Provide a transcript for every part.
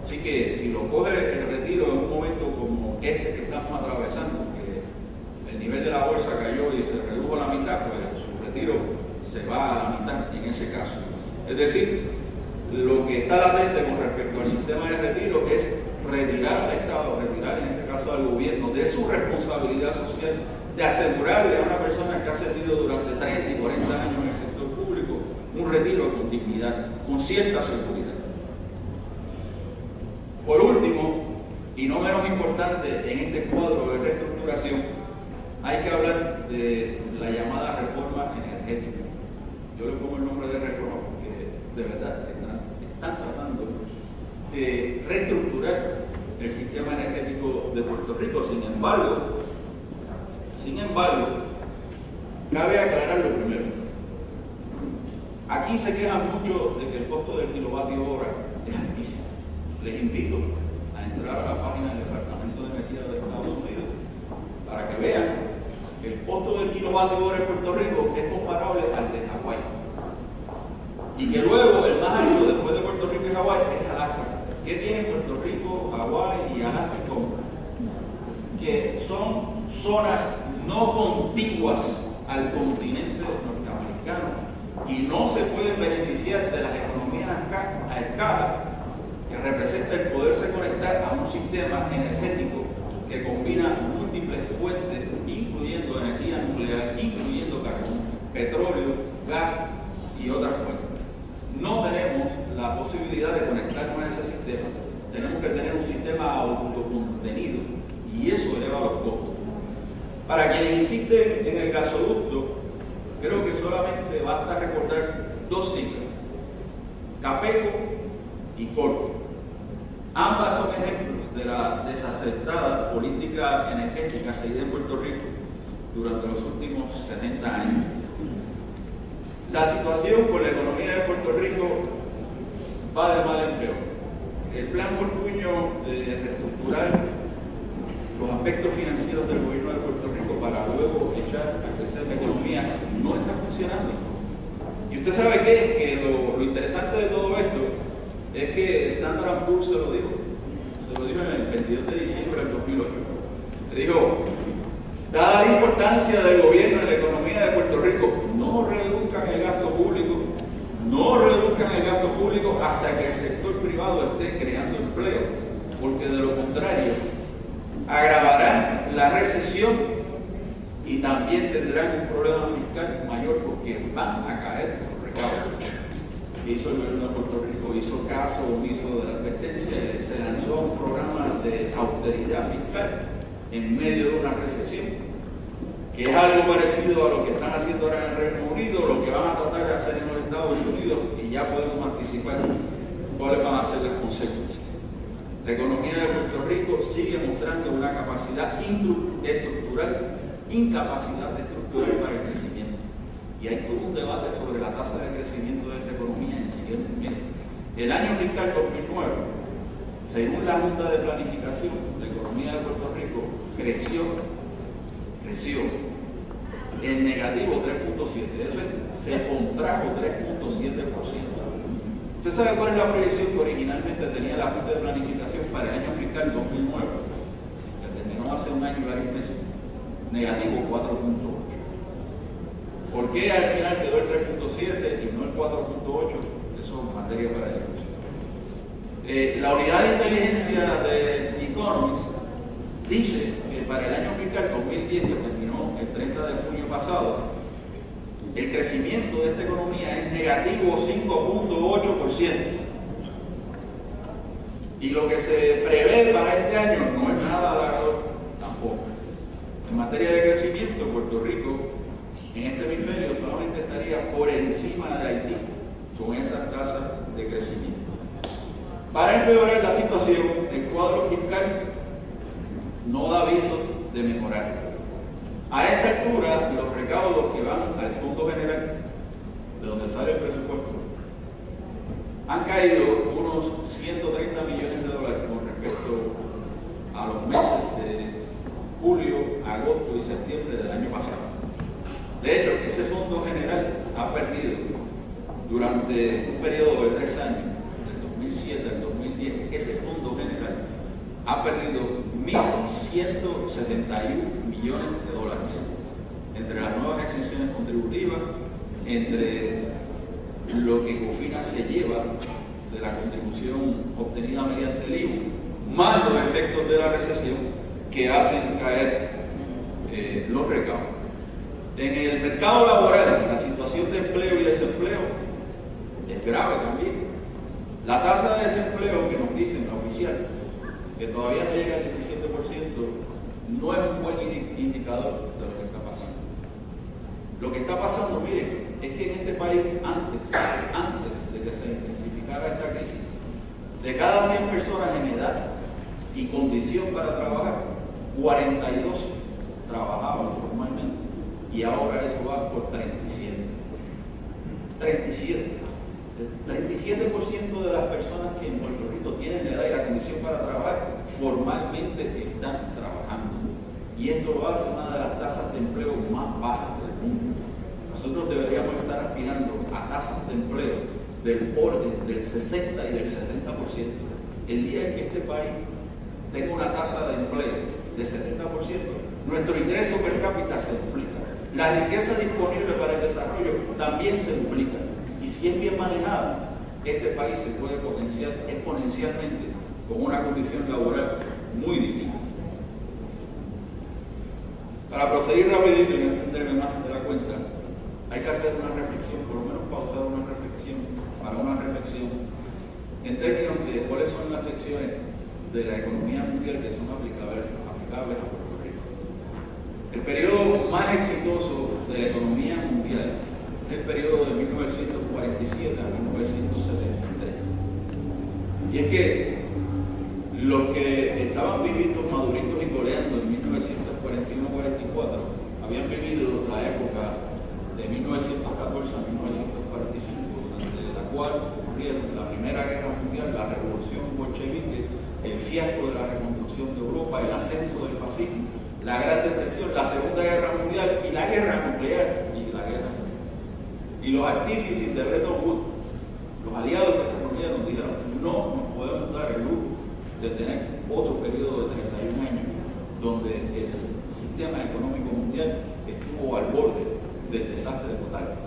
Así que si lo coge el retiro en un momento como este que estamos atravesando, que el nivel de la bolsa cayó y se redujo a la mitad, pues su retiro se va a la mitad en ese caso. Es decir, lo que está latente con respecto al sistema de retiro es retirar al Estado, retirar en este caso al gobierno de su responsabilidad social de asegurarle a una persona que ha servido durante 30 y 40 años en el sector público un retiro con dignidad, con cierta seguridad. Por último, y no menos importante en este cuadro de reestructuración, hay que hablar de la llamada reforma energética. Yo le pongo el nombre de reforma porque de verdad están tratando de reestructurar el sistema energético de Puerto Rico. Sin embargo, cabe aclarar lo primero. Aquí se quejan mucho de que el costo del kilovatio hora es altísimo. Les invito a entrar a la página del Departamento de Energía de Estados Unidos para que vean que el costo del kilovatio hora en Puerto Rico es comparable al de Hawái. Y que luego el más alto después de Puerto Rico y Hawái es Alaska. ¿Qué tienen Puerto Rico, Hawái y Alaska en común? Que son zonas no contiguas al continente norteamericano y no se pueden beneficiar de las economías a escala que representa el poderse conectar a un sistema energético que combina múltiples fuentes, incluyendo energía nuclear, incluyendo carbón, petróleo, gas y otras fuentes. No tenemos la posibilidad de conectar con ese sistema. Tenemos que tener un sistema autocontenido y eso eleva los costos. Para quienes insisten en el gasoducto, creo que solamente basta recordar dos cifras: Capeco y Corpo. Ambas son ejemplos de la desacertada política energética seguida en Puerto Rico durante los últimos 70 años. La situación con la economía de Puerto Rico va de mal en peor. El plan Fortuño de reestructurar los aspectos financieros del gobierno de Puerto Rico para luego echar a crecer la economía no está funcionando. Y usted sabe que lo interesante de todo esto es que Standard & Poor's se lo dijo en el 22 de diciembre del 2008. Le dijo: dada la importancia del gobierno en la economía de Puerto Rico, no reduzcan el gasto público hasta que el sector privado esté creando empleo, porque de lo contrario agravarán la recesión y también tendrán un problema fiscal mayor porque van a caer los recaudos. ¿Qué hizo el gobierno de Puerto Rico? Hizo caso omiso de la advertencia, se lanzó un programa de austeridad fiscal en medio de una recesión, que es algo parecido a lo que están haciendo ahora en el Reino Unido, lo que van a tratar de hacer en los Estados Unidos, y ya podemos anticipar cuáles van a ser las consecuencias. La economía de Puerto Rico sigue mostrando una incapacidad estructural para el crecimiento. Y hay todo un debate sobre la tasa de crecimiento de esta economía en sí. El año fiscal 2009, según la Junta de Planificación, la economía de Puerto Rico creció en negativo 3.7%. Eso se contrajo 3.7%. ¿Usted sabe cuál es la proyección que originalmente tenía la Junta de Planificación para el año fiscal 2009? Que terminó hace un año y varios meses. Negativo 4.8%. ¿Por qué al final quedó el 3.7 y no el 4.8? Eso es materia para discusión. La unidad de inteligencia de The Economist dice que para el año fiscal 2010, que terminó el 30 de junio pasado, el crecimiento de esta economía es negativo 5.8%. Y lo que se prevé para este año no es nada halagador tampoco. En materia de crecimiento, Puerto Rico en este hemisferio solamente estaría por encima de Haití con esas tasas de crecimiento. Para empeorar la situación, el cuadro fiscal no da avisos de mejorar. A esta altura, los recaudos que van al Fondo General, de donde sale el presupuesto, han caído unos 130 millones de dólares con respecto a los meses de julio, agosto y septiembre del año pasado. De hecho, ese Fondo General ha perdido durante un periodo de 3 años, del 2007 al 2010, ese fondo ha perdido 1.171 millones de dólares entre las nuevas exenciones contributivas, entre lo que Cofina se lleva de la contribución obtenida mediante el IVU, más los efectos de la recesión que hacen caer los recaudos. En el mercado laboral, la situación de empleo y desempleo es grave también. La tasa de desempleo que nos dicen, la oficial, que todavía no llega al 17%, no es un buen indicador de lo que está pasando. Lo que está pasando, miren, es que en este país, antes de que se intensificara esta crisis, de cada 100 personas en edad y condición para trabajar, 42 trabajaban formalmente y ahora eso va por 37. 37% de las personas que en Puerto Rico tienen la edad y la condición para trabajar formalmente están trabajando. Y esto lo hace una de las tasas de empleo más bajas del mundo. Nosotros deberíamos estar aspirando a tasas de empleo del orden del 60 y del 70%. El día en que este país tenga una tasa de empleo de 70%, nuestro ingreso per cápita se duplica. La riqueza disponible para el desarrollo también se duplica. Y si es bien manejada, este país se puede potenciar exponencialmente con una condición laboral muy difícil. Para proseguir rapidito y no extenderme más de la cuenta, hay que hacer una reflexión, por lo menos pausar una reflexión, para una reflexión, en términos de cuáles son las lecciones de la economía mundial que son aplicables a Puerto Rico. El periodo más exitoso de la economía mundial es el periodo de 1947 a 1973. Y es que los que estaban vivitos, maduritos y coleando en 1941-44 habían vivido la época de 1914 a 1945, durante la cual ocurrieron la Primera Guerra Mundial, la Revolución Bolchevique, el fiasco de la reconstrucción de Europa, el ascenso del fascismo, la Gran Depresión, la Segunda Guerra Mundial y la guerra nuclear y la guerra. Y los artífices de Bretton Woods, los aliados que se reunieron, dijeron: no nos podemos dar el lujo de tener otro periodo de 31 años donde el sistema económico mundial estuvo al borde del desastre total.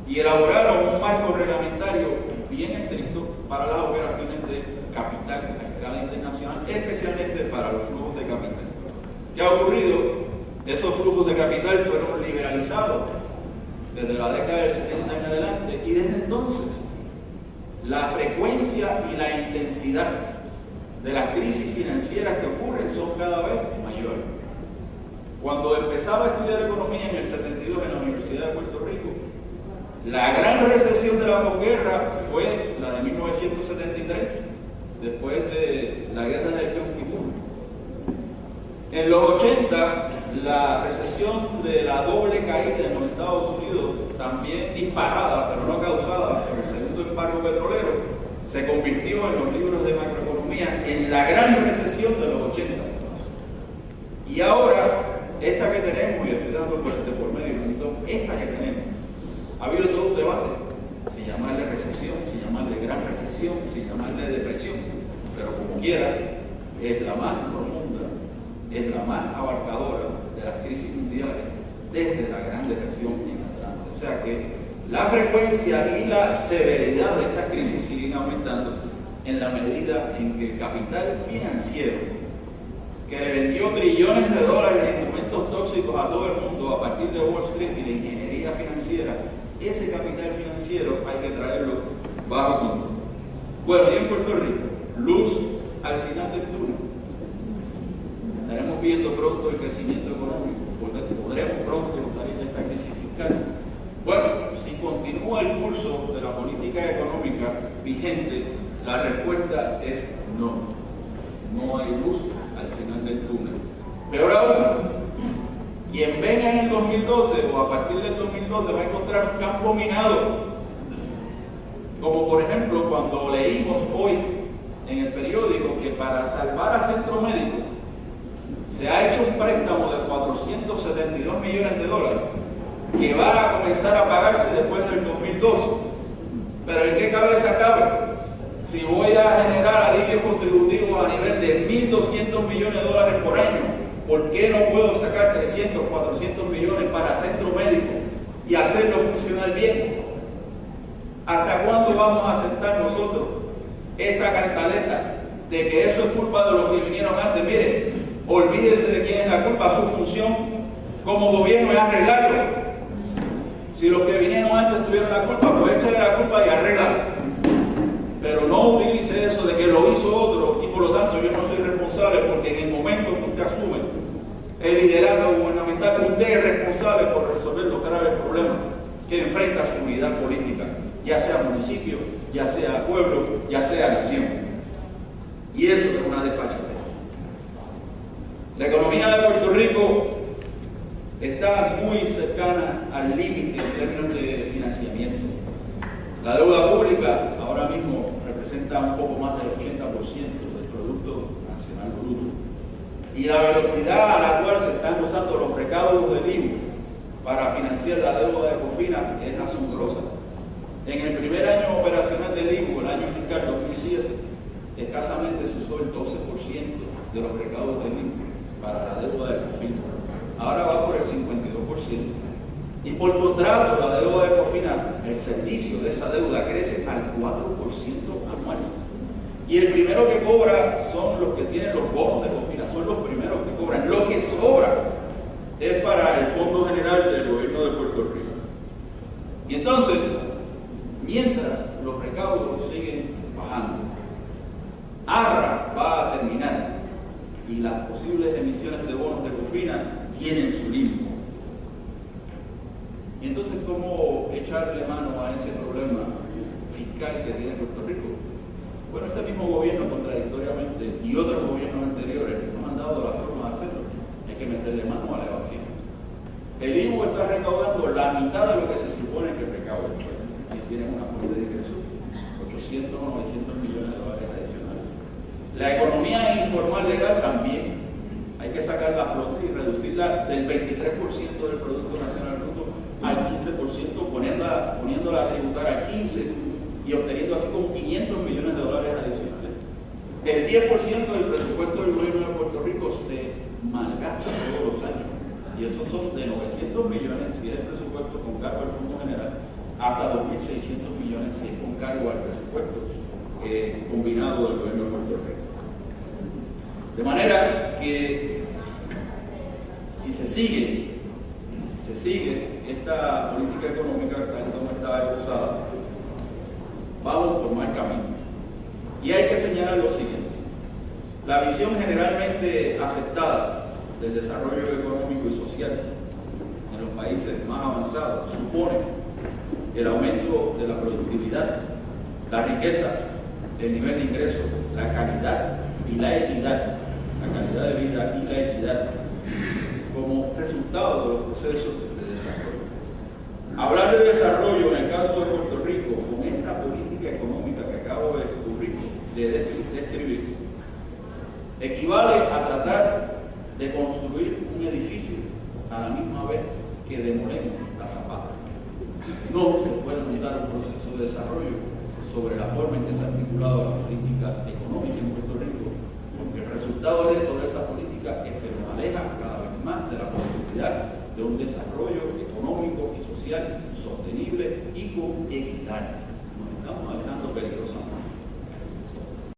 Y elaboraron un marco reglamentario bien estricto para las operaciones de capital a escala internacional, especialmente para los flujos de capital. ¿Qué ha ocurrido? Esos flujos de capital fueron liberalizados desde la década del 70 en adelante, y desde entonces la frecuencia y la intensidad de las crisis financieras que ocurren son cada vez mayores. Cuando empezaba a estudiar economía en el 72 en la Universidad de Puerto Rico, la gran recesión de la posguerra fue la de 1973, después de la guerra de Yom Kippur. En los 80, la recesión de la doble caída en los Estados Unidos, también disparada, pero no causada por el segundo embargo petrolero, se convirtió en los libros de macroeconomía en la gran recesión de los 80. Y ahora, esta que tenemos, y estoy dando de por medio, esta que tenemos, ha habido todo un debate, si llamarle recesión, si llamarle gran recesión, si llamarle depresión, pero como quiera, es la más profunda, es la más abarcadora de las crisis mundiales desde la Gran Depresión en adelante. O sea que la frecuencia y la severidad de estas crisis siguen aumentando en la medida en que el capital financiero, que le vendió trillones de dólares en instrumentos tóxicos a todo el mundo a partir de Wall Street y la ingeniería financiera, ese capital financiero hay que traerlo bajo control. Bueno, y en Puerto Rico, luz al final del túnel. Estaremos viendo pronto el crecimiento económico, podremos pronto salir de esta crisis fiscal. Bueno, si continúa el curso de la política económica vigente, la respuesta es no. No hay luz al final del túnel. Peor aún, quien venga en el 2012 o a partir del 2012 va a encontrar un campo minado. Como por ejemplo cuando leímos hoy en el periódico que para salvar a Centro Médico se ha hecho un préstamo de 472 millones de dólares que va a comenzar a pagarse después del 2012. Pero ¿en qué cabeza cabe? Si voy a generar alivios contributivos a nivel de 1.200 ¿Por qué no puedo sacar 300, 400 millones para centro médico y hacerlo funcionar bien? ¿Hasta cuándo vamos a aceptar nosotros esta cantaleta de que eso es culpa de los que vinieron antes? Miren, olvídese de quién es la culpa. Su función como gobierno es arreglarlo. Si los que vinieron antes tuvieron la culpa, pues échale la culpa y arreglarlo. Pero no utilice eso de que lo hizo otro y por lo tanto yo no soy responsable, porque en el momento que usted asume el liderazgo gubernamental, usted es responsable por resolver los graves problemas que enfrenta su unidad política, ya sea municipio, ya sea pueblo, ya sea nación. Y eso es una desfachatez. La economía de Puerto Rico está muy cercana al límite en términos de financiamiento. La deuda pública ahora mismo representa un poco más del 80% del Producto Nacional Bruto. Y la velocidad a la cual se están usando los recaudos del IVU para financiar la deuda de Cofina es asombrosa. En el primer año operacional del IVU, el año fiscal 2007, escasamente se usó el 12% de los recaudos del IVU para la deuda de Cofina. Ahora va por el 52%. Y por contrato, la deuda de Cofina, el servicio de esa deuda crece al 4% anual. Y el primero que cobra son los que tienen los bonos de Cofina, son los primeros que cobran. Lo que sobra es para el Fondo General del Gobierno de Puerto Rico. Y entonces, mientras los recaudos siguen bajando, ARRA va a terminar y las posibles emisiones de bonos de Cofina tienen su límite. Y entonces, ¿cómo echarle mano a ese problema fiscal que tiene Puerto Rico? Bueno, este mismo gobierno contradictoriamente y otros gobiernos anteriores nos han dado la forma de hacerlo. Hay que meterle mano a la evasión. El IVU está recaudando la mitad de lo que se supone que recauda. Ahí tienen una fuente de ingresos, 800 o 900 millones de dólares adicionales. La economía informal legal también. Hay que sacar la flota y reducirla del 23% del Producto Nacional Bruto al 15%, poniéndola a tributar al 15% y obteniendo así como 500 millones de dólares adicionales. El 10% del presupuesto del gobierno de Puerto Rico se malgasta todos los años. Y esos son de 900 millones si es el presupuesto con cargo al Fondo General, hasta 2.600 millones si es con cargo al presupuesto combinado del gobierno de Puerto Rico. De manera que si se sigue esta política económica tal como está esbozada, vamos por mal camino. Y hay que señalar lo siguiente: la visión generalmente aceptada del desarrollo económico y social en los países más avanzados supone el aumento de la productividad, la riqueza, el nivel de ingresos, la calidad y la equidad, la calidad de vida y la equidad como resultado de los procesos de desarrollo. Hablar de desarrollo en el caso de Puerto Rico con esta política económica que acabo de describir equivale a tratar de construir un edificio a la misma vez que demolemos la zapata. No se puede montar un proceso de desarrollo sobre la forma en que se ha articulado la política económica en Puerto Rico, porque el resultado de toda esa política es que nos aleja cada vez más de la posibilidad de un desarrollo económico y social sostenible y con equidad. Nos estamos alejando peligrosamente.